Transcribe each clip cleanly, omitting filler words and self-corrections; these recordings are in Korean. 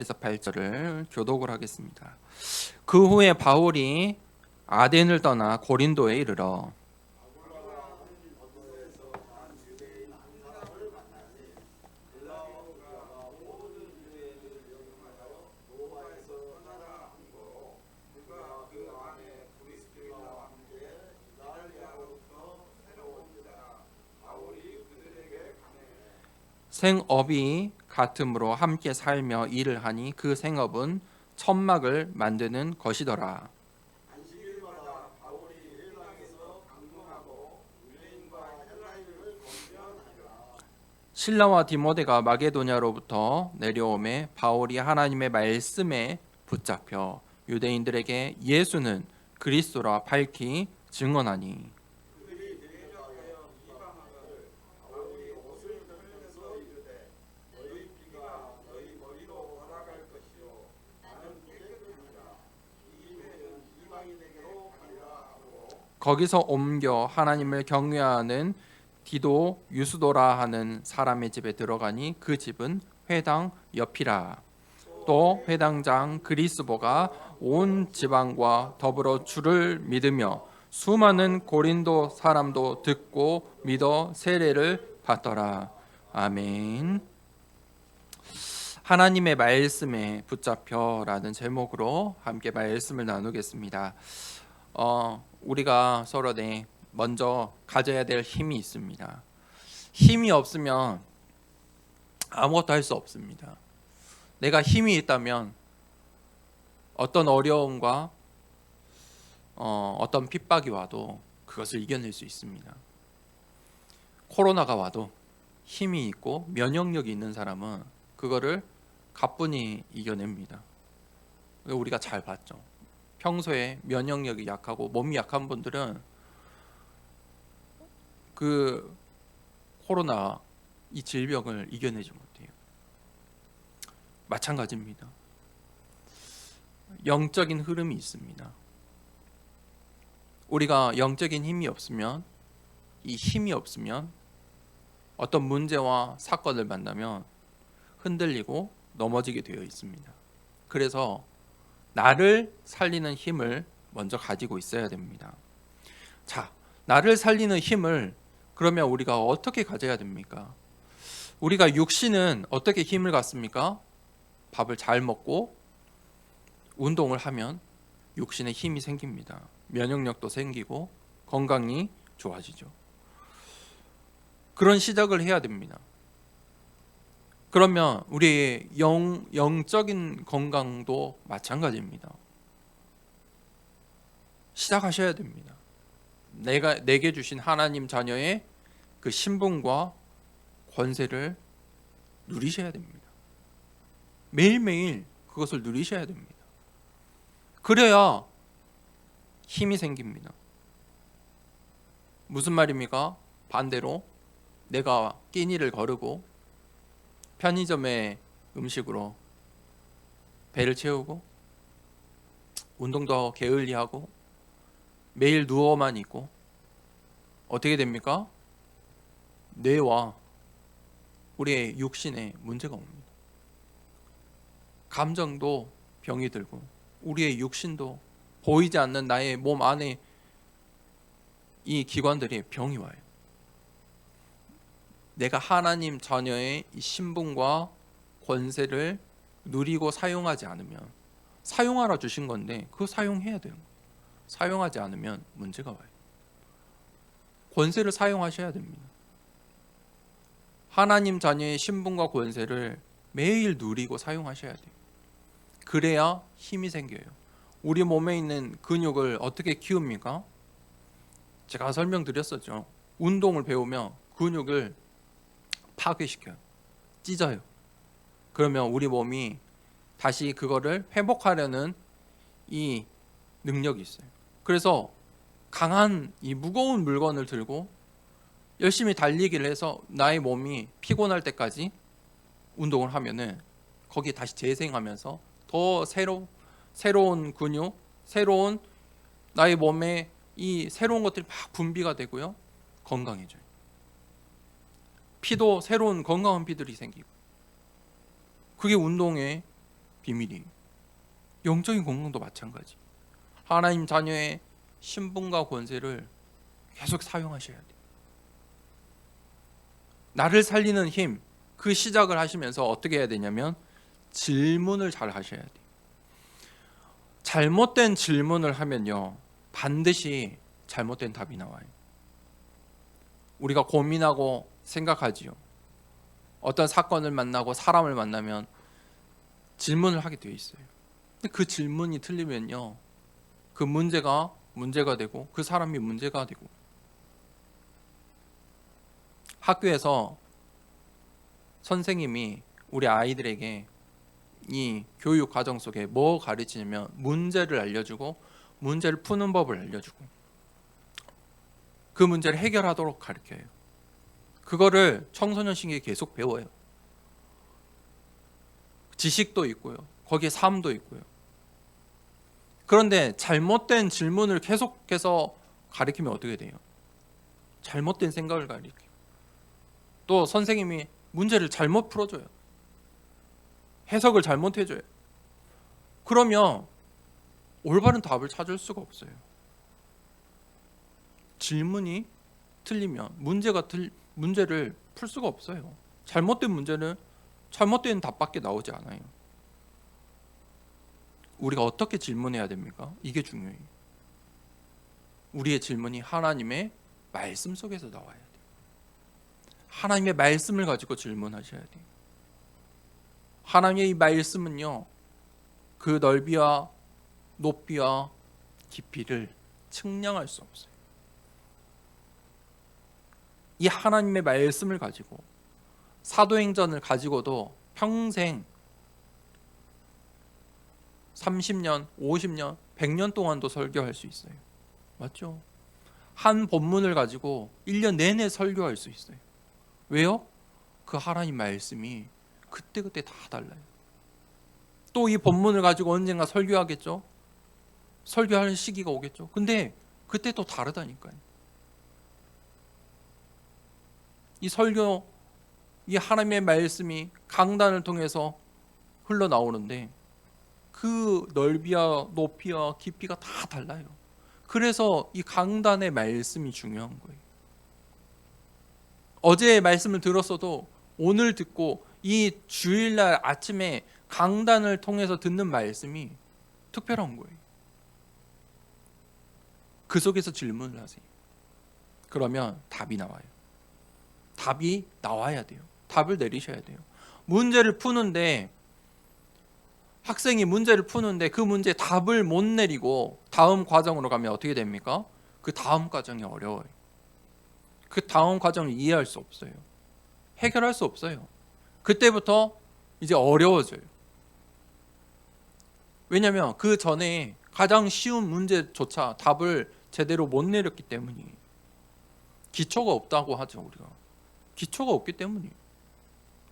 에서 8절을 교독을 하겠습니다. 그 후에 바울이 아덴을 떠나 고린도에 이르러 생업이 같음으로 함께 살며 일을 하니 그 생업은 천막을 만드는 것이더라. 실라와 디모데가 마게도냐로부터 내려오매 바울이 하나님의 말씀에 붙잡혀 유대인들에게 예수는 그리스도라 밝히 증언하니 거기서 옮겨 하나님을 경외하는 디도 유스도라 하는 사람의 집에 들어가니 그 집은 회당 옆이라. 또 회당장 그리스보가 온 지방과 더불어 주를 믿으며 수많은 고린도 사람도 듣고 믿어 세례를 받더라. 아멘. 하나님의 말씀에 붙잡혀라는 제목으로 함께 말씀을 나누겠습니다. 우리가 서로 먼저 가져야 될 힘이 있습니다. 힘이 없으면 아무것도 할 수 없습니다. 내가 힘이 있다면 어떤 어려움과 어떤 핍박이 와도 그것을 이겨낼 수 있습니다. 코로나가 와도 힘이 있고 면역력이 있는 사람은 그거를 가뿐히 이겨냅니다. 우리가 잘 봤죠. 평소에 면역력이 약하고 몸이 약한 분들은 그 코로나 이 질병을 이겨내지 못해요. 마찬가지입니다. 영적인 흐름이 있습니다. 우리가 영적인 힘이 없으면, 이 힘이 없으면 어떤 문제와 사건을 만나면 흔들리고 넘어지게 되어 있습니다. 그래서 나를 살리는 힘을 먼저 가지고 있어야 됩니다. 자, 나를 살리는 힘을 그러면 우리가 어떻게 가져야 됩니까? 우리가 육신은 어떻게 힘을 갖습니까? 밥을 잘 먹고 운동을 하면 육신에 힘이 생깁니다. 면역력도 생기고 건강이 좋아지죠. 그런 시작을 해야 됩니다. 그러면 우리의 영적인 건강도 마찬가지입니다. 시작하셔야 됩니다. 내게 주신 하나님 자녀의 그 신분과 권세를 누리셔야 됩니다. 매일매일 그것을 누리셔야 됩니다. 그래야 힘이 생깁니다. 무슨 말입니까? 반대로 내가 끼니를 거르고 편의점의 음식으로 배를 채우고 운동도 게을리하고 매일 누워만 있고 어떻게 됩니까? 뇌와 우리의 육신에 문제가 옵니다. 감정도 병이 들고 우리의 육신도 보이지 않는 나의 몸 안에 이 기관들이 병이 와요. 내가 하나님 자녀의 이 신분과 권세를 누리고 사용하지 않으면, 사용하라 주신 건데 그거 사용해야 돼요. 사용하지 않으면 문제가 와요. 권세를 사용하셔야 됩니다. 하나님 자녀의 신분과 권세를 매일 누리고 사용하셔야 돼요. 그래야 힘이 생겨요. 우리 몸에 있는 근육을 어떻게 키웁니까? 제가 설명드렸었죠. 운동을 배우면 근육을 파괴시켜요. 찢어요. 그러면 우리 몸이 다시 그거를 회복하려는 이 능력이 있어요. 그래서 강한 이 무거운 물건을 들고 열심히 달리기를 해서 나의 몸이 피곤할 때까지 운동을 하면은 거기에 다시 재생하면서 더 새로운 근육, 새로운 나의 몸에 이 새로운 것들이 막 분비가 되고요. 건강해져요. 피도 새로운 건강한 피들이 생기고 그게 운동의 비밀이에요. 영적인 건강도 마찬가지. 하나님 자녀의 신분과 권세를 계속 사용하셔야 돼요. 나를 살리는 힘, 그 시작을 하시면서 어떻게 해야 되냐면 질문을 잘 하셔야 돼요. 잘못된 질문을 하면요, 반드시 잘못된 답이 나와요. 우리가 고민하고 생각하지요. 어떤 사건을 만나고 사람을 만나면 질문을 하게 되어 있어요. 근데 그 질문이 틀리면요, 그 문제가 되고 그 사람이 문제가 되고. 학교에서 선생님이 우리 아이들에게 이 교육 과정 속에 뭐 가르치냐면 문제를 알려주고 문제를 푸는 법을 알려주고 그 문제를 해결하도록 가르쳐요. 그거를 청소년 시기에 계속 배워요. 지식도 있고요, 거기에 삶도 있고요. 그런데 잘못된 질문을 계속해서 가르치면 어떻게 돼요? 잘못된 생각을 가르쳐요. 또 선생님이 문제를 잘못 풀어줘요. 해석을 잘못해줘요. 그러면 올바른 답을 찾을 수가 없어요. 질문이 틀리면 문제를 풀 수가 없어요. 잘못된 문제는 잘못된 답밖에 나오지 않아요. 우리가 어떻게 질문해야 됩니까? 이게 중요해요. 우리의 질문이 하나님의 말씀 속에서 나와야 돼요. 하나님의 말씀을 가지고 질문하셔야 돼요. 하나님의 이 말씀은요, 그 넓이와 높이와 깊이를 측량할 수 없어요. 이 하나님의 말씀을 가지고 사도행전을 가지고도 평생 30년, 50년, 100년 동안도 설교할 수 있어요. 맞죠? 한 본문을 가지고 1년 내내 설교할 수 있어요. 왜요? 그 하나님 말씀이 그때그때 다 달라요. 또 이 본문을 가지고 언젠가 설교하겠죠? 설교하는 시기가 오겠죠? 근데 그때 또 다르다니까요. 이 설교, 이 하나님의 말씀이 강단을 통해서 흘러나오는데 그 넓이와 높이와 깊이가 다 달라요. 그래서 이 강단의 말씀이 중요한 거예요. 어제의 말씀을 들었어도 오늘 듣고 이 주일날 아침에 강단을 통해서 듣는 말씀이 특별한 거예요. 그 속에서 질문을 하세요. 그러면 답이 나와요. 답이 나와야 돼요. 답을 내리셔야 돼요. 문제를 푸는데 학생이 문제를 푸는데 그 문제에 답을 못 내리고 다음 과정으로 가면 어떻게 됩니까? 그 다음 과정이 어려워요. 그 다음 과정을 이해할 수 없어요. 해결할 수 없어요. 그때부터 이제 어려워져요. 왜냐하면 그 전에 가장 쉬운 문제조차 답을 제대로 못 내렸기 때문이에요. 기초가 없다고 하죠, 우리가. 기초가 없기 때문이에요.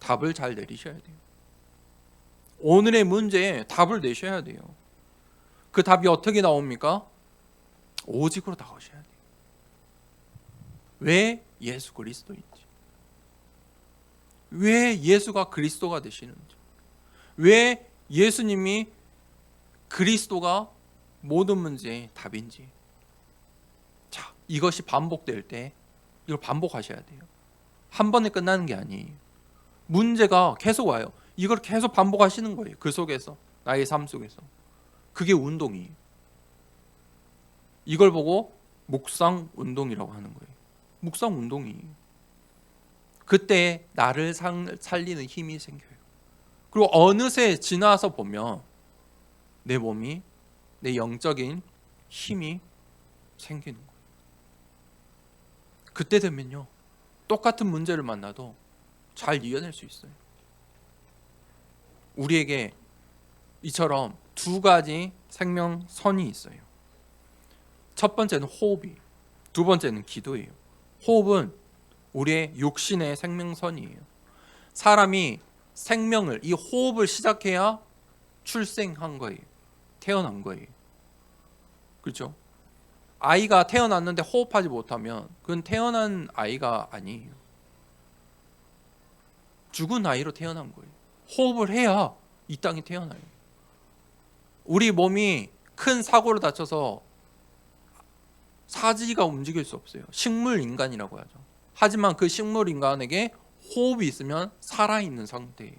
답을 잘 내리셔야 돼요. 오늘의 문제에 답을 내셔야 돼요. 그 답이 어떻게 나옵니까? 오직으로 나오셔야 돼요. 왜 예수 그리스도인지, 왜 예수가 그리스도가 되시는지, 왜 예수님이 그리스도가 모든 문제의 답인지. 자, 이것이 반복될 때 이걸 반복하셔야 돼요. 한 번에 끝나는 게 아니에요. 문제가 계속 와요. 이걸 계속 반복하시는 거예요. 그 속에서, 나의 삶 속에서. 그게 운동이에요. 이걸 보고 묵상 운동이라고 하는 거예요. 묵상 운동이에요. 그때 나를 살리는 힘이 생겨요. 그리고 어느새 지나서 보면 내 몸이, 내 영적인 힘이 생기는 거예요. 그때 되면요, 똑같은 문제를 만나도 잘 이겨낼 수 있어요. 우리에게 이처럼 두 가지 생명선이 있어요. 첫 번째는 호흡이, 두 번째는 기도예요. 호흡은 우리의 육신의 생명선이에요. 사람이 생명을, 이 호흡을 시작해야 출생한 거예요. 태어난 거예요. 그렇죠? 아이가 태어났는데 호흡하지 못하면 그건 태어난 아이가 아니에요. 죽은 아이로 태어난 거예요. 호흡을 해야 이 땅에 태어나요. 우리 몸이 큰 사고를 다쳐서 사지가 움직일 수 없어요. 식물 인간이라고 하죠. 하지만 그 식물 인간에게 호흡이 있으면 살아있는 상태예요.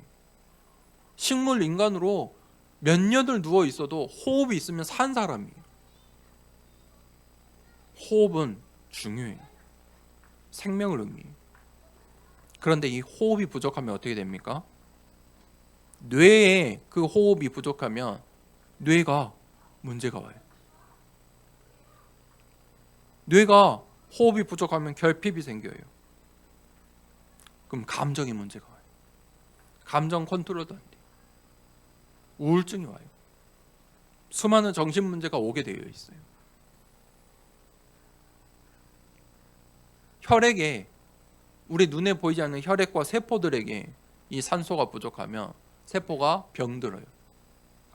식물 인간으로 몇 년을 누워 있어도 호흡이 있으면 산 사람이에요. 호흡은 중요해요. 생명을 의미해요. 그런데 이 호흡이 부족하면 어떻게 됩니까? 뇌에 그 호흡이 부족하면 뇌가 문제가 와요. 뇌가 호흡이 부족하면 결핍이 생겨요. 그럼 감정의 문제가 와요. 감정 컨트롤도 안 돼요. 우울증이 와요. 수많은 정신 문제가 오게 되어 있어요. 혈액에, 우리 눈에 보이지 않는 혈액과 세포들에게 이 산소가 부족하면 세포가 병들어요.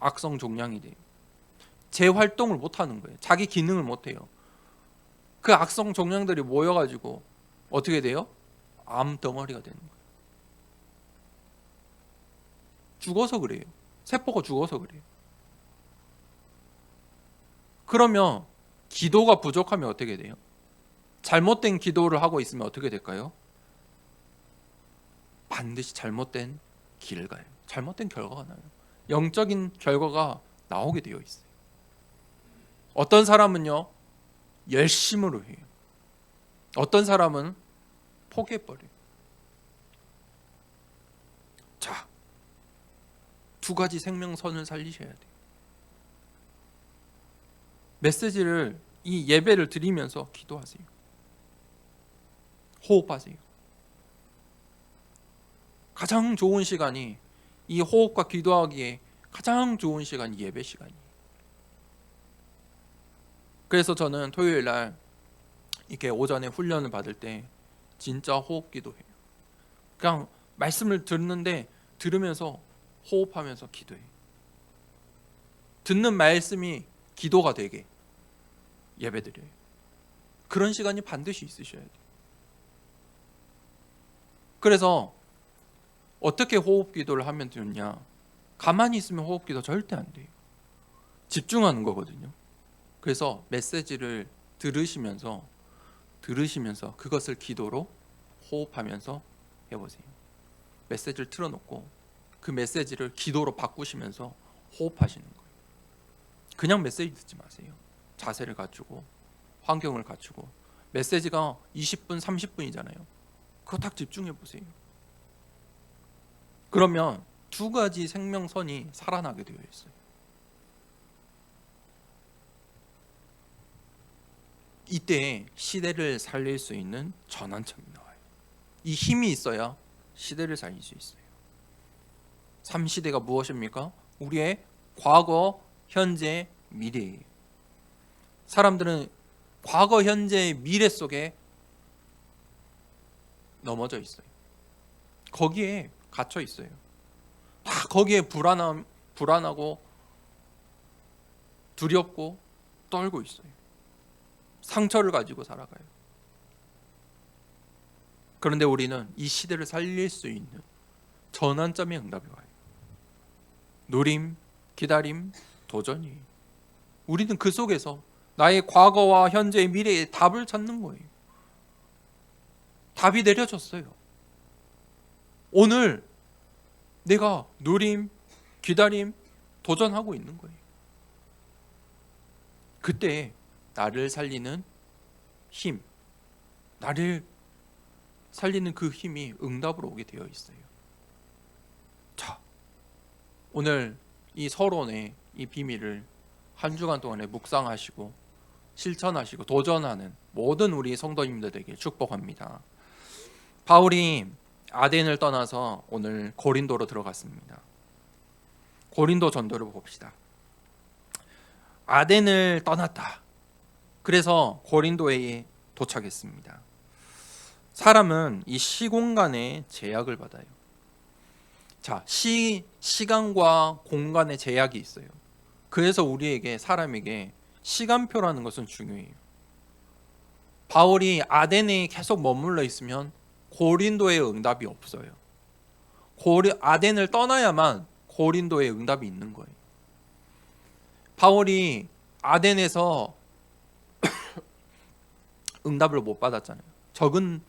악성 종양이 돼요. 재활동을 못하는 거예요. 자기 기능을 못해요. 그 악성 종양들이 모여가지고 어떻게 돼요? 암덩어리가 되는 거예요. 죽어서 그래요. 세포가 죽어서 그래요. 그러면 기도가 부족하면 어떻게 돼요? 잘못된 기도를 하고 있으면 어떻게 될까요? 반드시 잘못된 길을 가요. 잘못된 결과가 나요. 영적인 결과가 나오게 되어 있어요. 어떤 사람은요, 열심으로 해요. 어떤 사람은 포기해버려요. 자, 두 가지 생명선을 살리셔야 돼요. 메시지를, 이 예배를 드리면서 기도하세요. 호흡하세요. 가장 좋은 시간이, 이 호흡과 기도하기에 가장 좋은 시간이 예배 시간이에요. 그래서 저는 토요일 날 이렇게 오전에 훈련을 받을 때 진짜 호흡 기도해요. 그냥 말씀을 듣는데 들으면서 호흡하면서 기도해요. 듣는 말씀이 기도가 되게 예배드려요. 그런 시간이 반드시 있으셔야 돼요. 그래서 어떻게 호흡 기도를 하면 되느냐? 가만히 있으면 호흡 기도 절대 안 돼요. 집중하는 거거든요. 그래서 메시지를 들으시면서 그것을 기도로 호흡하면서 해보세요. 메시지를 틀어놓고 그 메시지를 기도로 바꾸시면서 호흡하시는 거예요. 그냥 메시지 듣지 마세요. 자세를 갖추고 환경을 갖추고. 메시지가 20분, 30분이잖아요. 그거 딱 집중해 보세요. 그러면 두 가지 생명선이 살아나게 되어 있어요. 이때 시대를 살릴 수 있는 전환점이 나와요. 이 힘이 있어야 시대를 살릴 수 있어요. 3시대가 무엇입니까? 우리의 과거, 현재, 미래예요. 사람들은 과거, 현재, 미래 속에 넘어져 있어요. 거기에 갇혀 있어요. 다 거기에 불안하고 두렵고 떨고 있어요. 상처를 가지고 살아가요. 그런데 우리는 이 시대를 살릴 수 있는 전환점의 응답이 와요. 누림, 기다림, 도전이. 우리는 그 속에서 나의 과거와 현재의 미래의 답을 찾는 거예요. 답이 내려졌어요. 오늘 내가 누림, 기다림, 도전하고 있는 거예요. 그때 나를 살리는 힘, 나를 살리는 그 힘이 응답으로 오게 되어 있어요. 자, 오늘 이 서론의 이 비밀을 한 주간 동안에 묵상하시고 실천하시고 도전하는 모든 우리 성도님들에게 축복합니다. 바울이 아덴을 떠나서 오늘 고린도로 들어갔습니다. 고린도 전도를 봅시다. 아덴을 떠났다. 그래서 고린도에 도착했습니다. 사람은 이 시공간의 제약을 받아요. 자, 시간과 공간의 제약이 있어요. 그래서 우리에게, 사람에게 시간표라는 것은 중요해요. 바울이 아덴에 계속 머물러 있으면 고린도의 응답이 없어요. 아덴을 떠나야만 고린도의 응답이 있는 거예요. 바울이 아덴에서 응답을 못 받았잖아요. 적은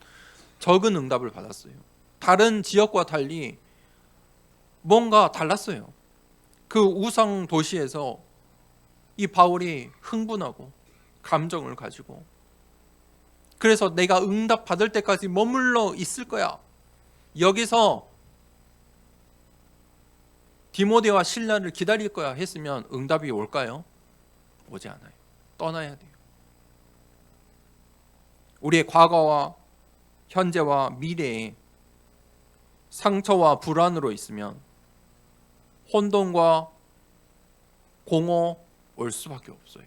응답을 받았어요. 다른 지역과 달리 뭔가 달랐어요. 그 우상 도시에서 이 바울이 흥분하고 감정을 가지고, 그래서 내가 응답 받을 때까지 머물러 있을 거야, 여기서 디모데와 실라를 기다릴 거야 했으면 응답이 올까요? 오지 않아요. 떠나야 돼요. 우리의 과거와 현재와 미래에 상처와 불안으로 있으면 혼돈과 공허 올 수밖에 없어요.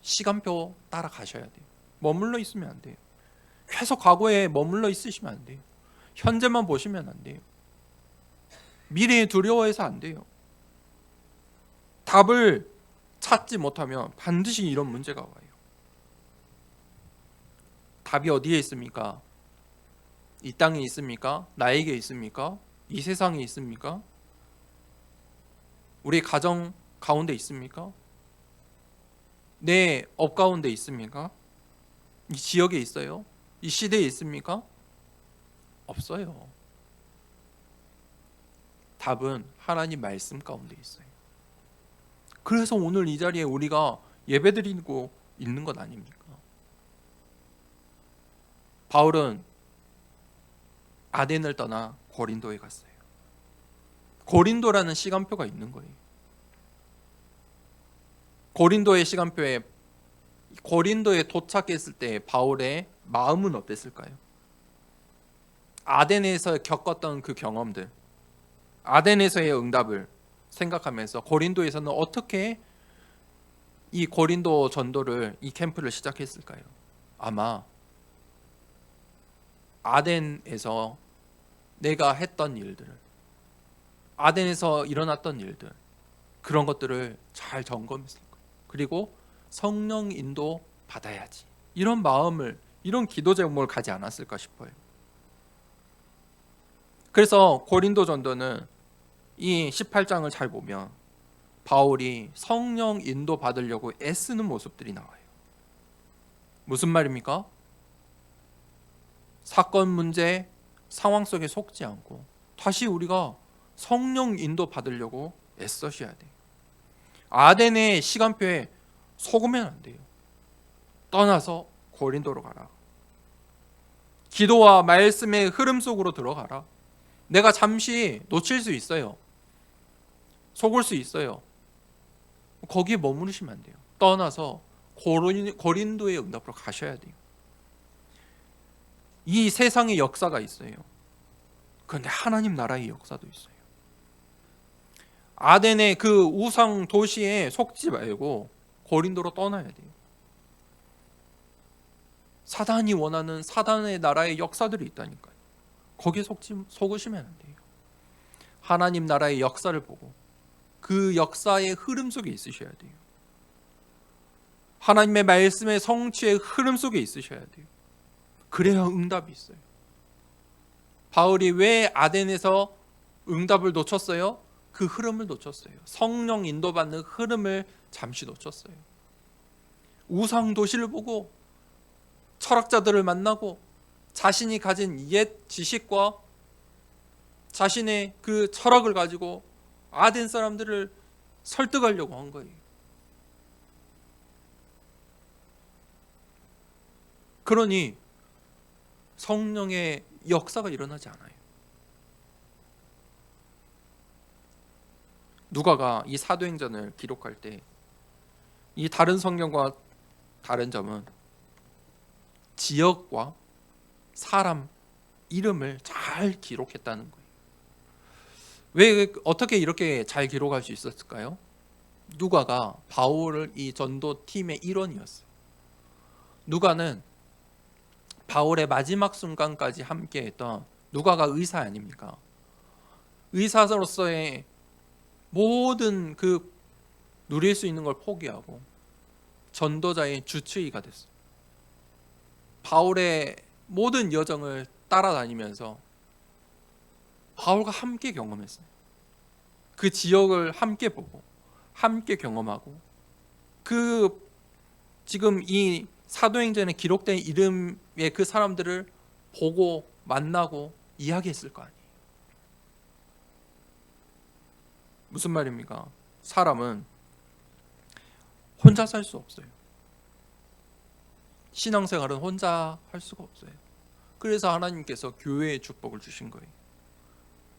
시간표 따라가셔야 돼요. 머물러 있으면 안 돼요. 계속 과거에 머물러 있으시면 안 돼요. 현재만 보시면 안 돼요. 미래에 두려워해서 안 돼요. 답을 찾지 못하면 반드시 이런 문제가 와요. 답이 어디에 있습니까? 이 땅에 있습니까? 나에게 있습니까? 이 세상에 있습니까? 우리 가정 가운데 있습니까? 내 업 가운데 있습니까? 이 지역에 있어요? 이 시대에 있습니까? 없어요. 답은 하나님 말씀 가운데 있어요. 그래서 오늘 이 자리에 우리가 예배드리고 있는 것 아닙니까? 바울은 아덴을 떠나 고린도에 갔어요. 고린도라는 시간표가 있는 거예요. 고린도의 시간표에, 고린도에 도착했을 때 바울의 마음은 어땠을까요? 아덴에서 겪었던 그 경험들, 아덴에서의 응답을 생각하면서 고린도에서는 어떻게 이 고린도 전도를, 이 캠프를 시작했을까요? 아마 아덴에서 내가 했던 일들, 아덴에서 일어났던 일들, 그런 것들을 잘 점검했을 거예요. 그리고 성령 인도 받아야지, 이런 마음을, 이런 기도 제목을 가지 않았을까 싶어요. 그래서 고린도 전도는 이 18장을 잘 보면 바울이 성령 인도 받으려고 애쓰는 모습들이 나와요. 무슨 말입니까? 사건, 문제, 상황 속에 속지 않고 다시 우리가 성령 인도 받으려고 애써셔야 돼요. 아덴의 시간표에 속으면 안 돼요. 떠나서 고린도로 가라. 기도와 말씀의 흐름 속으로 들어가라. 내가 잠시 놓칠 수 있어요. 속을 수 있어요. 거기에 머무르시면 안 돼요. 떠나서 고린도의 응답으로 가셔야 돼요. 이 세상의 역사가 있어요. 그런데 하나님 나라의 역사도 있어요. 아덴의 그 우상 도시에 속지 말고 고린도로 떠나야 돼요. 사단이 원하는 사단의 나라의 역사들이 있다니까요. 거기에 속으시면 안 돼요. 하나님 나라의 역사를 보고 그 역사의 흐름 속에 있으셔야 돼요. 하나님의 말씀의 성취의 흐름 속에 있으셔야 돼요. 그래야 응답이 있어요. 바울이 왜 아덴에서 응답을 놓쳤어요? 그 흐름을 놓쳤어요. 성령 인도받는 흐름을 잠시 놓쳤어요. 우상 도시를 보고 철학자들을 만나고 자신이 가진 옛 지식과 자신의 그 철학을 가지고 아덴 사람들을 설득하려고 한 거예요. 그러니 성령의 역사가 일어나지 않아요. 누가가 이 사도행전을 기록할 때 이 다른 성경과 다른 점은 지역과 사람 이름을 잘 기록했다는 거예요. 왜, 어떻게 이렇게 잘 기록할 수 있었을까요? 누가가 바울을 이 전도 팀의 일원이었어요. 누가는 바울의 마지막 순간까지 함께했던, 누가가 의사 아닙니까? 의사로서의 모든 그 누릴 수 있는 걸 포기하고 전도자의 주치의가 됐어요. 바울의 모든 여정을 따라다니면서 바울과 함께 경험했어요. 그 지역을 함께 보고 함께 경험하고 그 지금 이 사도행전에 기록된 이름의 그 사람들을 보고 만나고 이야기했을 거 아니에요. 무슨 말입니까? 사람은 혼자 살 수 없어요. 신앙생활은 혼자 할 수가 없어요. 그래서 하나님께서 교회의 축복을 주신 거예요.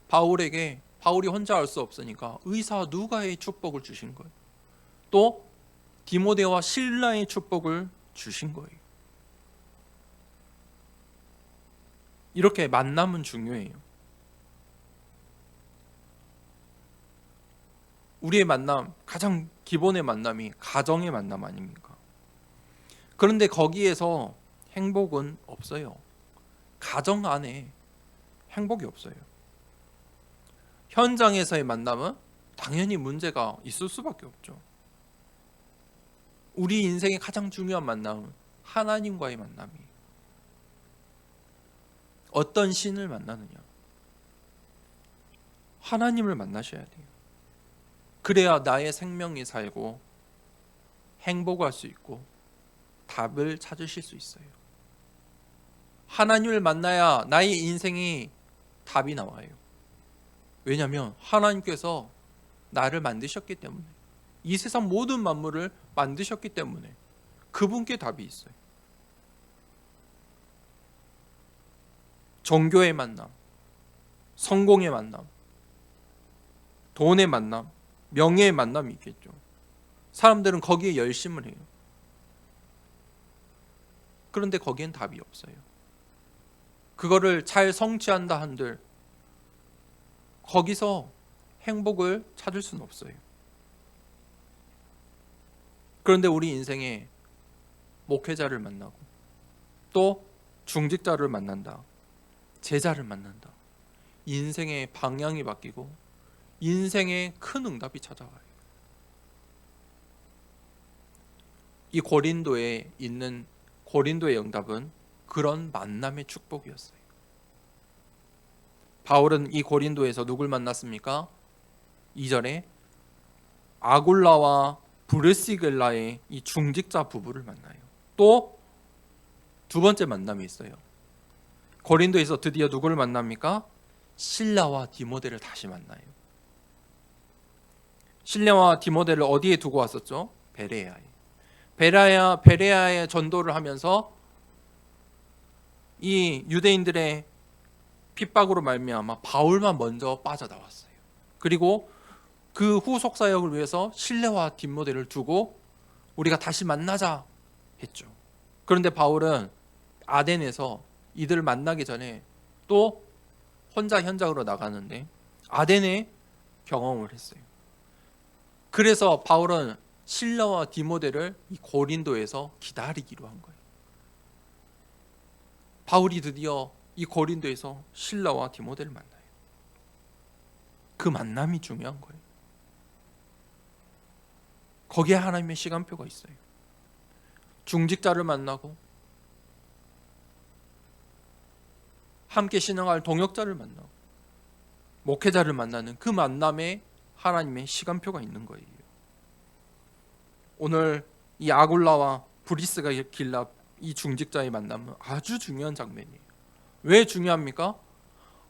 바울이 혼자 할 수 없으니까 의사 누가의 축복을 주신 거예요. 또 디모데와 실라의 축복을 주신 거예요. 이렇게 만남은 중요해요. 우리의 만남, 가장 기본의 만남이 가정의 만남 아닙니까? 그런데 거기에서 행복은 없어요. 가정 안에 행복이 없어요. 현장에서의 만남은 당연히 문제가 있을 수밖에 없죠. 우리 인생의 가장 중요한 만남은 하나님과의 만남이에요. 어떤 신을 만나느냐? 하나님을 만나셔야 돼요. 그래야 나의 생명이 살고 행복할 수 있고 답을 찾으실 수 있어요. 하나님을 만나야 나의 인생이 답이 나와요. 왜냐하면 하나님께서 나를 만드셨기 때문에, 이 세상 모든 만물을 만드셨기 때문에 그분께 답이 있어요. 종교의 만남, 성공의 만남, 돈의 만남, 명예의 만남이 있겠죠. 사람들은 거기에 열심을 해요. 그런데 거기엔 답이 없어요. 그거를 잘 성취한다 한들 거기서 행복을 찾을 수는 없어요. 그런데 우리 인생에 목회자를 만나고 또 중직자를 만난다, 제자를 만난다, 인생의 방향이 바뀌고 인생의 큰 응답이 찾아와요. 이 고린도에 있는 고린도의 응답은 그런 만남의 축복이었어요. 바울은 이 고린도에서 누굴 만났습니까? 2절에 아굴라와 브리스길라의 이 중직자 부부를 만나요. 또 두 번째 만남이 있어요. 고린도에서 드디어 누구를 만납니까? 실라와 디모데를 다시 만나요. 실라와 디모데를 어디에 두고 왔었죠? 베레아에. 베레아에 전도를 하면서 이 유대인들의 핍박으로 말미암아 바울만 먼저 빠져나왔어요. 그리고 그 후속 사역을 위해서 실레와 디모데를 두고 우리가 다시 만나자 했죠. 그런데 바울은 아덴에서 이들을 만나기 전에 또 혼자 현장으로 나가는데 아덴에 경험을 했어요. 그래서 바울은 실라와 디모데를 이 고린도에서 기다리기로 한 거예요. 바울이 드디어 이 고린도에서 실라와 디모데를 만나요. 그 만남이 중요한 거예요. 거기에 하나님의 시간표가 있어요. 중직자를 만나고 함께 신앙할 동역자를 만나고 목회자를 만나는 그 만남에 하나님의 시간표가 있는 거예요. 오늘 이 아굴라와 브리스길라 이 중직자의 만남은 아주 중요한 장면이에요. 왜 중요합니까?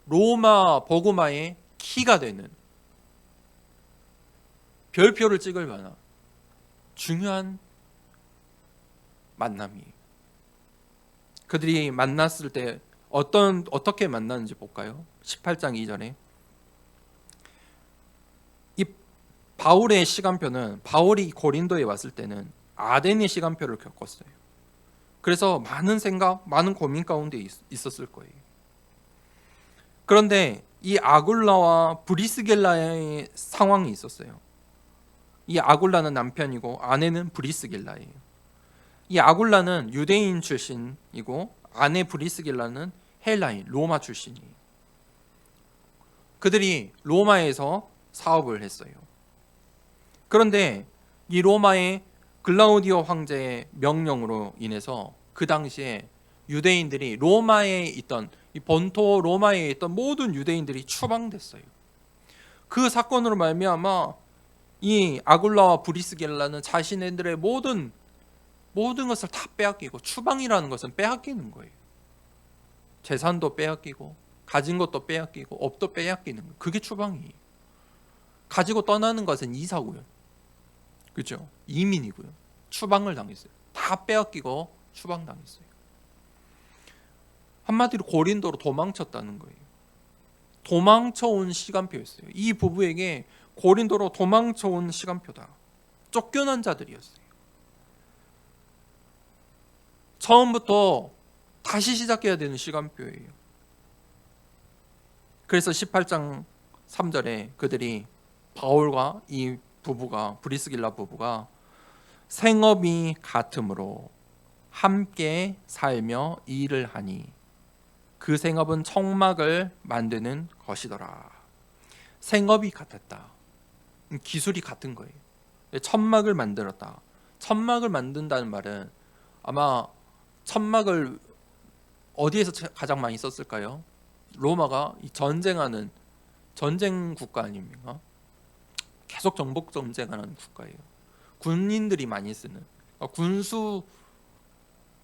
로마 복음화의 키가 되는, 별표를 찍을 만한 중요한 만남이에요. 그들이 만났을 때 어떻게 만났는지 볼까요? 18장 2절에 이 바울의 시간표는, 바울이 고린도에 왔을 때는 아덴의 시간표를 겪었어요. 그래서 많은 생각, 많은 고민 가운데 있었을 거예요. 그런데 이 아굴라와 브리스길라의 상황이 있었어요. 이 아굴라는 남편이고 아내는 브리스길라예요. 이 아굴라는 유대인 출신이고 아내 브리스길라는 헬라인, 로마 출신이에요. 그들이 로마에서 사업을 했어요. 그런데 이 로마의 글라우디오 황제의 명령으로 인해서 그 당시에 유대인들이 로마에 있던, 이 본토 로마에 있던 모든 유대인들이 추방됐어요. 그 사건으로 말미암아 이 아굴라와 브리스길라는 자신들의 모든 것을 다 빼앗기고, 추방이라는 것은 빼앗기는 거예요. 재산도 빼앗기고, 가진 것도 빼앗기고, 업도 빼앗기는 거예요. 그게 추방이에요. 가지고 떠나는 것은 이사고요. 그죠? 이민이고요. 추방을 당했어요. 다 빼앗기고 추방당했어요. 한마디로 고린도로 도망쳤다는 거예요. 도망쳐온 시간표였어요. 이 부부에게 고린도로 도망쳐온 시간표다. 쫓겨난 자들이었어요. 처음부터 다시 시작해야 되는 시간표예요. 그래서 18장 3절에 그들이, 바울과 이 부부가, 브리스길라 부부가 생업이 같으므로 함께 살며 일을 하니 그 생업은 청막을 만드는 것이더라. 생업이 같았다. 기술이 같은 거예요. 천막을 만들었다. 천막을 만든다는 말은 아마 천막을 어디에서 가장 많이 썼을까요? 로마가 전쟁하는 전쟁 국가 아닙니까? 계속 정복 전쟁하는 국가예요. 군인들이 많이 쓰는,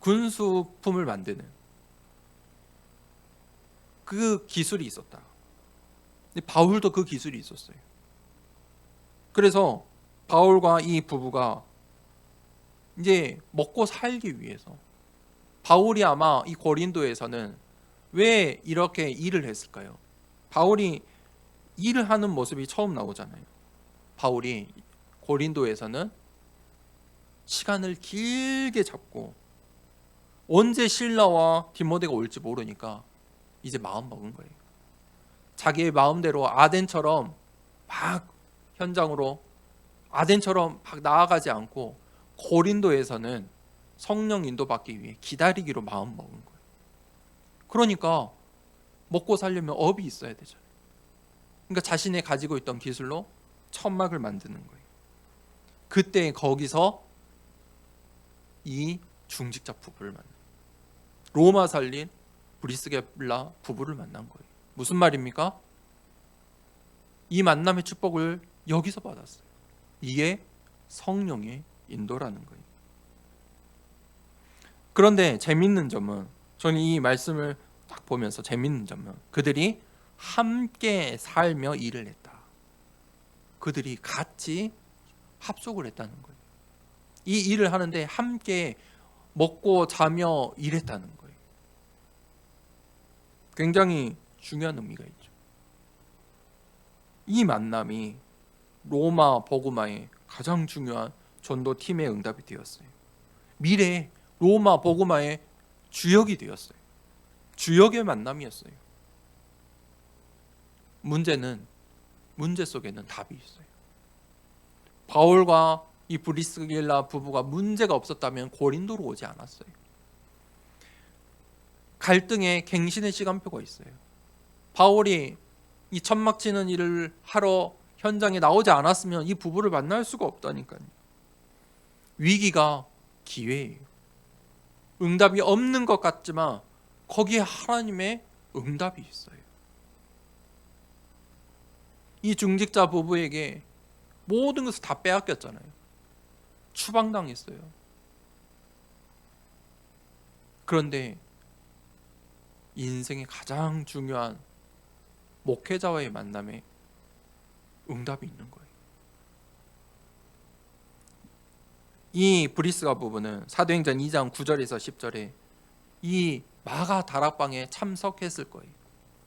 군수품을 만드는 그 기술이 있었다. 바울도 그 기술이 있었어요. 그래서 바울과 이 부부가 이제 먹고 살기 위해서, 바울이 아마 이 고린도에서는 왜 이렇게 일을 했을까요? 바울이 일을 하는 모습이 처음 나오잖아요. 바울이 고린도에서는 시간을 길게 잡고, 언제 실라와 디모데가 올지 모르니까 이제 마음 먹은 거예요. 자기의 마음대로 아덴처럼 막 현장으로 아덴처럼 막 나아가지 않고 고린도에서는 성령 인도받기 위해 기다리기로 마음 먹은 거예요. 그러니까 먹고 살려면 업이 있어야 되잖아요. 그러니까 자신이 가지고 있던 기술로 천막을 만드는 거예요. 그때 거기서 이 중직자 부부를 만나요. 로마 살린 브리스길라 부부를 만난 거예요. 무슨 말입니까? 이 만남의 축복을 여기서 받았어요. 이게 성령의 인도라는 거예요. 그런데 재밌는 점은, 저는 이 말씀을 딱 보면서 재밌는 점은, 그들이 함께 살며 일을 했다. 그들이 같이 합속을 했다는 거예요. 이 일을 하는데 함께 먹고 자며 일했다는 거예요. 굉장히 중요한 의미가 있죠. 이 만남이 로마 복음화의 가장 중요한 전도팀의 응답이 되었어요. 미래의 로마 복음화의 주역이 되었어요. 주역의 만남이었어요. 문제 속에는 답이 있어요. 바울과 이 브리스길라 부부가 문제가 없었다면 고린도로 오지 않았어요. 갈등의 갱신의 시간표가 있어요. 바울이 이 천막 치는 일을 하러 현장에 나오지 않았으면 이 부부를 만날 수가 없다니까요. 위기가 기회예요. 응답이 없는 것 같지만 거기에 하나님의 응답이 있어요. 이 중직자 부부에게 모든 것을 다 빼앗겼잖아요. 추방당했어요. 그런데 인생의 가장 중요한 목회자와의 만남에 응답이 있는 거예요. 이 브리스가 부부는 사도행전 2장 9절에서 10절에 이 마가 다락방에 참석했을 거예요.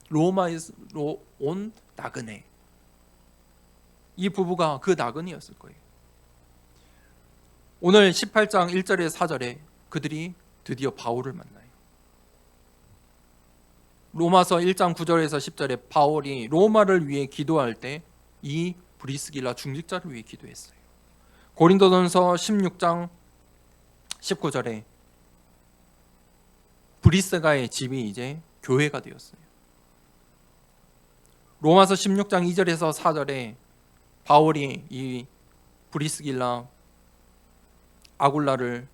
로마에서 온 나그네, 이 부부가 그 나그네였을 거예요. 오늘 18장 1절에서 4절에 그들이 드디어 바울을 만나요. 로마서 1장 9절에서 10절에 바울이 로마를 위해 기도할 때 이 브리스길라 중직자를 위해 기도했어요. 고린도전서 16장 19절에 브리스가의 집이 이제 교회가 되었어요. 로마서 16장 2절에서 4절에 바울이 이 브리스길라 아굴라를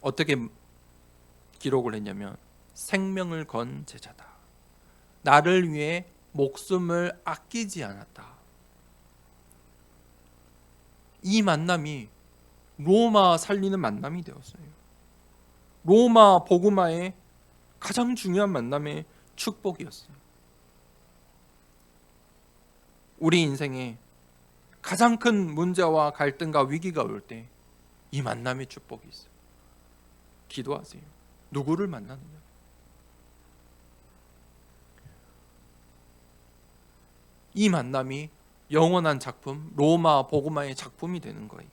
어떻게 기록을 했냐면, 생명을 건 제자다. 나를 위해 목숨을 아끼지 않았다. 이 만남이 로마 살리는 만남이 되었어요. 로마 복음화의 가장 중요한 만남의 축복이었어요. 우리 인생에 가장 큰 문제와 갈등과 위기가 올 때 이 만남의 축복이 있어요. 기도하세요. 누구를 만나느냐? 이 만남이 영원한 작품, 로마 복음화의 작품이 되는 거예요.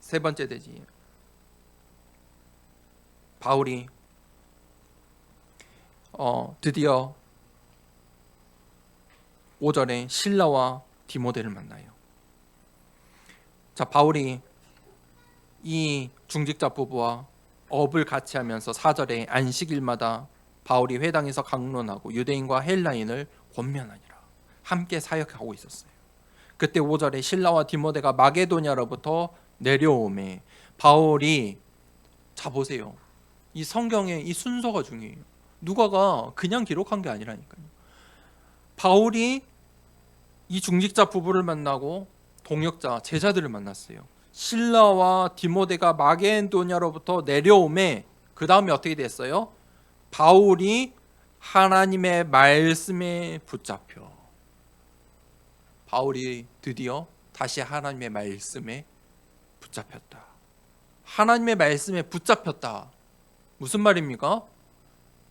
세 번째 대지, 바울이 드디어 5절에 실라와 디모데를 만나요. 자, 바울이 이 중직자 부부와 업을 같이 하면서 4절에 안식일마다 바울이 회당에서 강론하고 유대인과 헬라인을 권면하니라. 함께 사역하고 있었어요. 그때 5절에 실라와 디모데가 마게도냐로부터 내려오매 바울이, 자 보세요. 이 성경의 이 순서가 중요해요. 누가가 그냥 기록한 게 아니라니까요. 바울이 이 중직자 부부를 만나고 동역자 제자들을 만났어요. 실라와 디모데가 마게도냐로부터 내려오매 그 다음에 어떻게 됐어요? 바울이 하나님의 말씀에 붙잡혀. 바울이 드디어 다시 하나님의 말씀에 붙잡혔다. 하나님의 말씀에 붙잡혔다. 무슨 말입니까?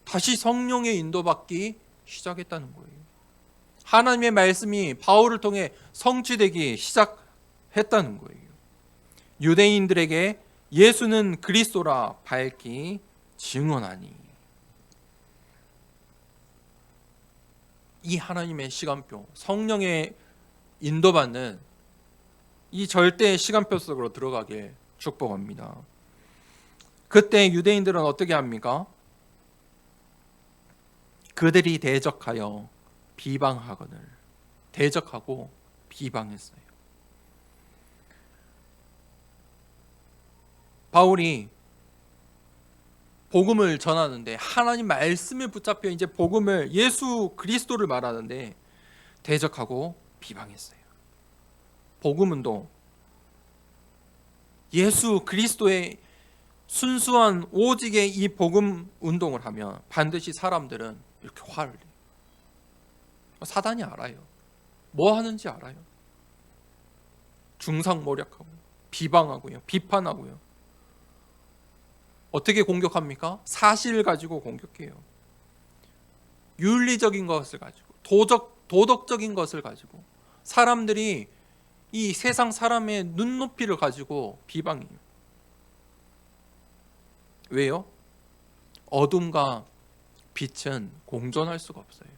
다시 성령의 인도받기 시작했다는 거예요. 하나님의 말씀이 바울을 통해 성취되기 시작했다는 거예요. 유대인들에게 예수는 그리스도라 밝히 증언하니. 이 하나님의 시간표, 성령의 인도받는 이 절대의 시간표 속으로 들어가길 축복합니다. 그때 유대인들은 어떻게 합니까? 그들이 대적하여 비방하거늘. 대적하고 비방했어요. 바울이 복음을 전하는데 하나님 말씀에 붙잡혀 이제 복음을, 예수 그리스도를 말하는데 대적하고 비방했어요. 복음운동, 예수 그리스도의 순수한 오직의 이 복음 운동을 하면 반드시 사람들은 이렇게 화를 내요. 사단이 알아요. 뭐 하는지 알아요. 중상모략하고 비방하고요, 비판하고요. 어떻게 공격합니까? 사실을 가지고 공격해요. 윤리적인 것을 가지고, 도덕적인 것을 가지고, 사람들이 이 세상 사람의 눈높이를 가지고 비방해요. 왜요? 어둠과 빛은 공존할 수가 없어요.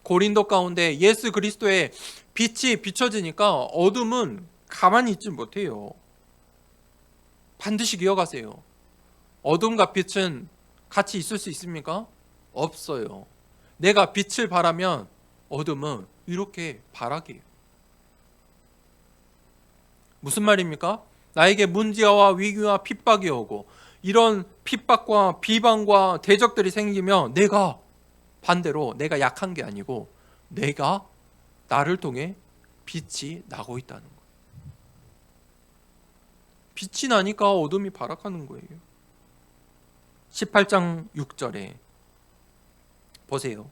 고린도 가운데 예수 그리스도의 빛이 비춰지니까 어둠은 가만히 있지 못해요. 반드시 기억하세요. 어둠과 빛은 같이 있을 수 있습니까? 없어요. 내가 빛을 바라면 어둠은 이렇게 바라게요. 무슨 말입니까? 나에게 문제와 위기와 핍박이 오고 이런 핍박과 비방과 대적들이 생기면 내가 반대로 내가 약한 게 아니고 내가 나를 통해 빛이 나고 있다는 거예요. 빛이 나니까 어둠이 발악하는 거예요. 18장 6절에 보세요.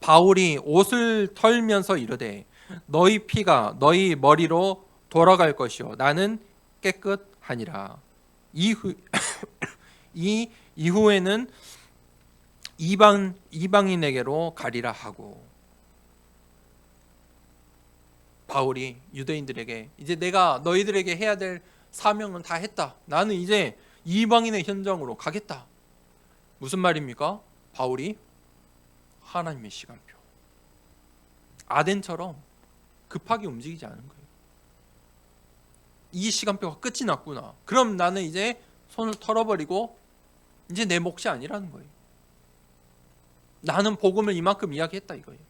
바울이 옷을 털면서 이르되 너희 피가 너희 머리로 돌아갈 것이요 나는 깨끗하니라. 이 이후에는 이방인에게로 가리라 하고, 바울이 유대인들에게 이제 내가 너희들에게 해야 될 사명은 다 했다. 나는 이제 이방인의 현장으로 가겠다. 무슨 말입니까? 바울이 하나님의 시간표, 아덴처럼 급하게 움직이지 않은 거예요. 이 시간표가 끝이 났구나. 그럼 나는 이제 손을 털어버리고 이제 내 몫이 아니라는 거예요. 나는 복음을 이만큼 이야기했다 이거예요.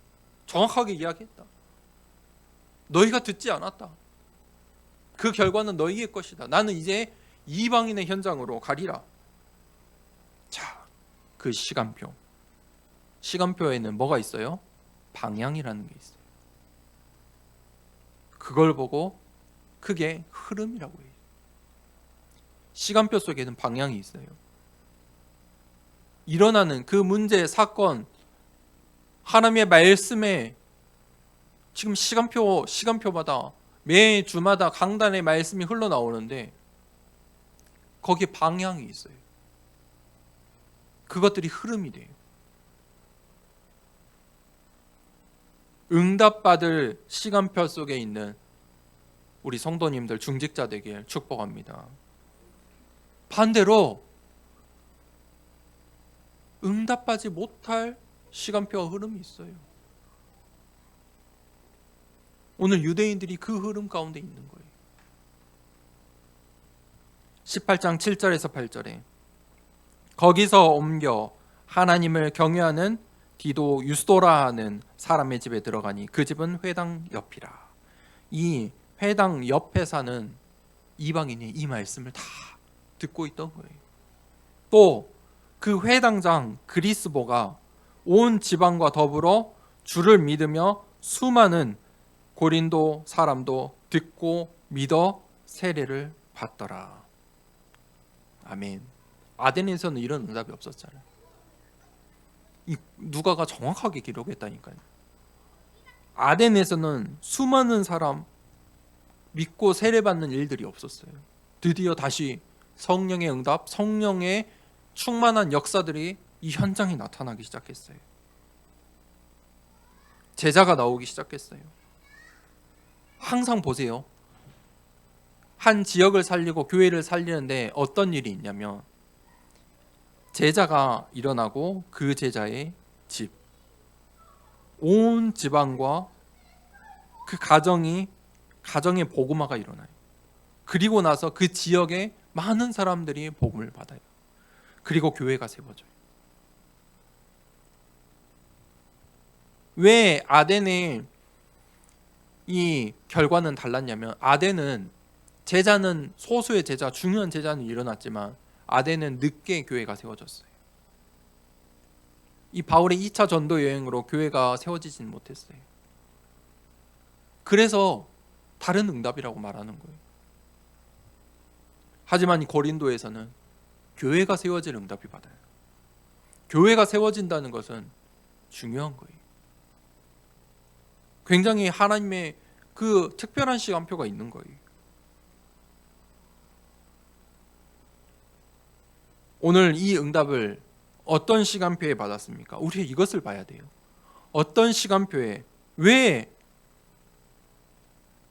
정확하게 이야기했다. 너희가 듣지 않았다. 그 결과는 너희의 것이다. 나는 이제 이방인의 현장으로 가리라. 자, 그 시간표에는 뭐가 있어요? 방향이라는 게 있어요. 그걸 보고 그게 흐름이라고 해요. 시간표 속에는 방향이 있어요. 일어나는 그 문제, 사건, 하나님의 말씀에 지금 시간표마다 매 주마다 강단의 말씀이 흘러나오는데 거기에 방향이 있어요. 그것들이 흐름이 돼요. 응답받을 시간표 속에 있는 우리 성도님들, 중직자 되길 축복합니다. 반대로 응답받지 못할 시간표와 흐름이 있어요. 오늘 유대인들이 그 흐름 가운데 있는 거예요. 18장 7절에서 8절에 거기서 옮겨 하나님을 경외하는 디도 유스도라 하는 사람의 집에 들어가니 그 집은 회당 옆이라. 이 회당 옆에 사는 이방인이 이 말씀을 다 듣고 있던 거예요. 또 그 회당장 그리스보가 온 지방과 더불어 주를 믿으며 수많은 고린도 사람도 듣고 믿어 세례를 받더라. 아멘. 아덴에서는 이런 응답이 없었잖아요. 이 누가가 정확하게 기록했다니까요. 아덴에서는 수많은 사람 믿고 세례받는 일들이 없었어요. 드디어 다시 성령의 응답, 성령의 충만한 역사들이 이 현장에 나타나기 시작했어요. 제자가 나오기 시작했어요. 항상 보세요. 한 지역을 살리고 교회를 살리는데 어떤 일이 있냐면 제자가 일어나고 그 제자의 집, 온 지방과 그 가정의 복음화가 일어나요. 그리고 나서 그 지역에 많은 사람들이 복음을 받아요. 그리고 교회가 세워져요. 왜 아덴의 이 결과는 달랐냐면 아덴은 제자는 소수의 제자, 중요한 제자는 일어났지만 아덴은 늦게 교회가 세워졌어요. 이 바울의 2차 전도 여행으로 교회가 세워지진 못했어요. 그래서 다른 응답이라고 말하는 거예요. 하지만 이 고린도에서는 교회가 세워질 응답이 받아요. 교회가 세워진다는 것은 중요한 거예요. 굉장히 하나님의 그 특별한 시간표가 있는 거예요. 오늘 이 응답을 어떤 시간표에 받았습니까? 우리 이것을 봐야 돼요. 어떤 시간표에 왜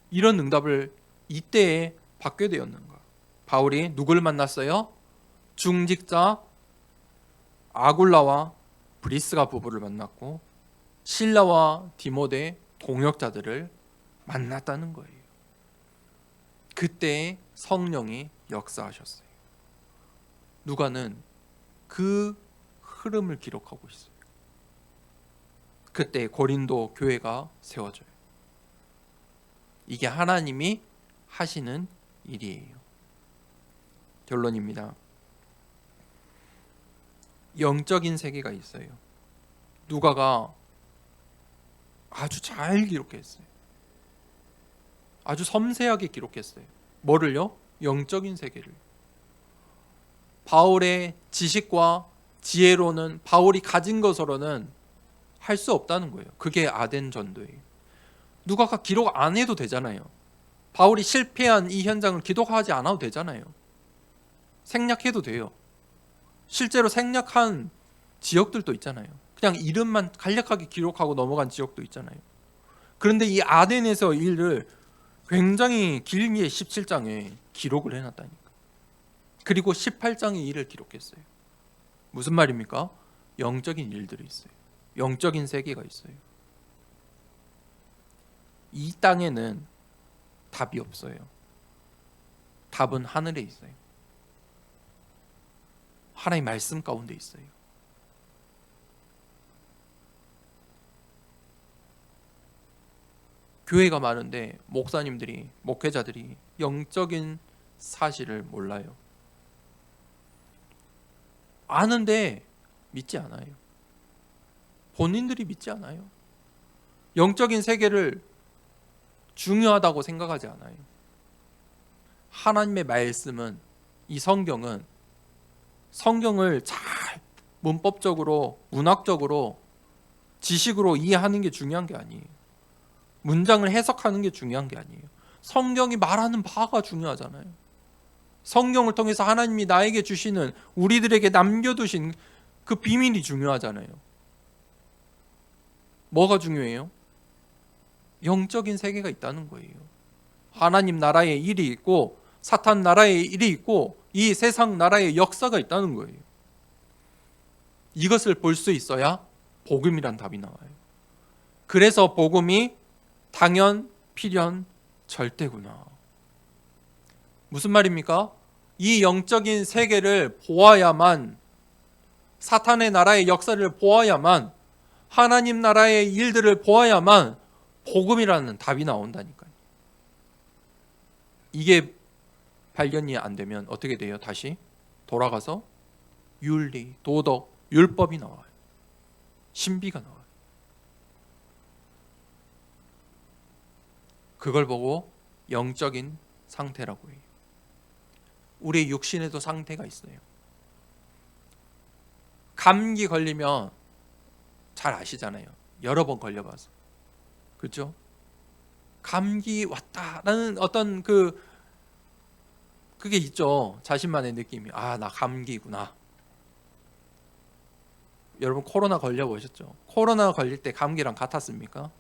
이런 응답을 이때에 받게 되었는가? 바울이 누굴 만났어요? 중직자 아굴라와 브리스가 부부를 만났고 실라와 디모데 동역자들을 만났다는 거예요. 그때 성령이 역사하셨어요. 누가는 그 흐름을 기록하고 있어요. 그때 고린도 교회가 세워져요. 이게 하나님이 하시는 일이에요. 결론입니다. 영적인 세계가 있어요. 누가가 아주 잘 기록했어요. 아주 섬세하게 기록했어요. 뭐를요? 영적인 세계를. 바울의 지식과 지혜로는, 바울이 가진 것으로는 할 수 없다는 거예요. 그게 아덴 전도예요. 누가가 기록 안 해도 되잖아요. 바울이 실패한 이 현장을 기록하지 않아도 되잖아요. 생략해도 돼요. 실제로 생략한 지역들도 있잖아요. 그냥 이름만 간략하게 기록하고 넘어간 지역도 있잖아요. 그런데 이 아덴에서 일을 굉장히 길게 17장에 기록을 해놨다니까. 그리고 18장의 일을 기록했어요. 무슨 말입니까? 영적인 일들이 있어요. 영적인 세계가 있어요. 이 땅에는 답이 없어요. 답은 하늘에 있어요. 하나님의 말씀 가운데 있어요. 교회가 많은데 목사님들이, 목회자들이 영적인 사실을 몰라요. 아는데 믿지 않아요. 본인들이 믿지 않아요. 영적인 세계를 중요하다고 생각하지 않아요. 하나님의 말씀은, 이 성경을 잘 문법적으로, 문학적으로, 지식으로 이해하는 게 중요한 게 아니에요. 문장을 해석하는 게 중요한 게 아니에요. 성경이 말하는 바가 중요하잖아요. 성경을 통해서 하나님이 나에게 주시는, 우리들에게 남겨두신 그 비밀이 중요하잖아요. 뭐가 중요해요? 영적인 세계가 있다는 거예요. 하나님 나라의 일이 있고 사탄 나라의 일이 있고 이 세상 나라의 역사가 있다는 거예요. 이것을 볼 수 있어야 복음이란 답이 나와요. 그래서 복음이 당연, 필연, 절대구나. 무슨 말입니까? 이 영적인 세계를 보아야만, 사탄의 나라의 역사를 보아야만, 하나님 나라의 일들을 보아야만 복음이라는 답이 나온다니까요. 이게 발견이 안 되면 어떻게 돼요? 다시 돌아가서 윤리, 도덕, 율법이 나와요. 신비가 나와요. 그걸 보고 영적인 상태라고 해요. 우리 육신에도 상태가 있어요. 감기 걸리면 잘 아시잖아요. 여러 번 걸려봐서. 그렇죠? 감기 왔다라는 어떤 그게 있죠. 자신만의 느낌이. 아, 나 감기구나. 여러분 코로나 걸려보셨죠? 코로나 걸릴 때 감기랑 같았습니까?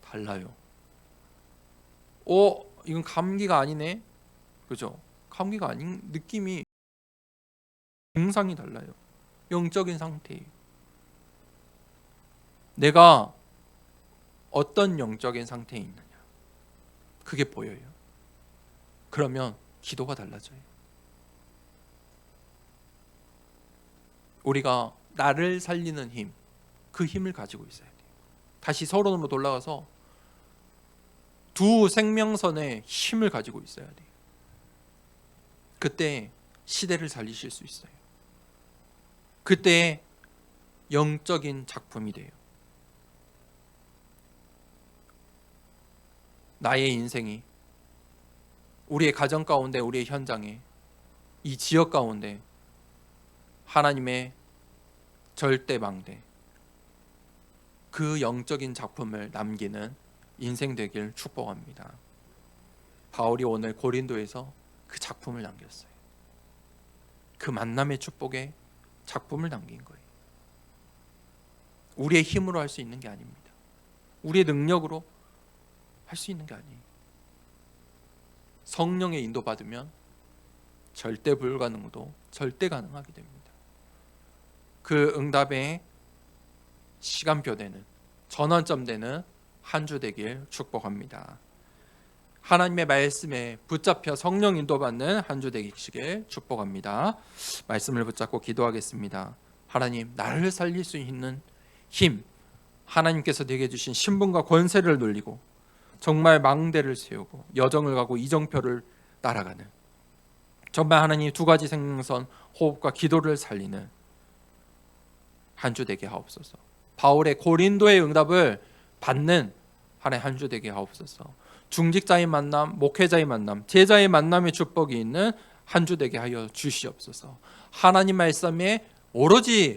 달라요. 이건 감기가 아니네. 그죠? 감기가 아닌 느낌이, 증상이 달라요. 영적인 상태예요. 내가 어떤 영적인 상태에 있느냐, 그게 보여요. 그러면 기도가 달라져요. 우리가 나를 살리는 힘, 그 힘을 가지고 있어야 돼요. 다시 서론으로 돌아가서 두 생명선의 힘을 가지고 있어야 돼요. 그때 시대를 살리실 수 있어요. 그때 영적인 작품이 돼요. 나의 인생이, 우리의 가정 가운데, 우리의 현장에, 이 지역 가운데 하나님의 절대망대, 그 영적인 작품을 남기는 인생 되길 축복합니다. 바울이 오늘 고린도에서 그 작품을 남겼어요. 그 만남의 축복의 작품을 남긴 거예요. 우리의 힘으로 할 수 있는 게 아닙니다. 우리의 능력으로 할 수 있는 게 아니에요. 성령의 인도받으면 절대 불가능도 절대 가능하게 됩니다. 그 응답의 시간표 되는, 전환점 되는 한 주 되길 축복합니다. 하나님의 말씀에 붙잡혀 성령 인도받는 한 주 되시길 축복합니다. 말씀을 붙잡고 기도하겠습니다. 하나님, 나를 살릴 수 있는 힘, 하나님께서 내게 주신 신분과 권세를 누리고 정말 망대를 세우고 여정을 가고 이정표를 따라가는, 정말 하나님 두 가지 생명선, 호흡과 기도를 살리는 한 주 되게 하옵소서. 바울의 고린도의 응답을 받는 하나님 한 주 되게 하옵소서. 중직자의 만남, 목회자의 만남, 제자의 만남의 축복이 있는 한 주 되게 하여 주시옵소서. 하나님 말씀에 오로지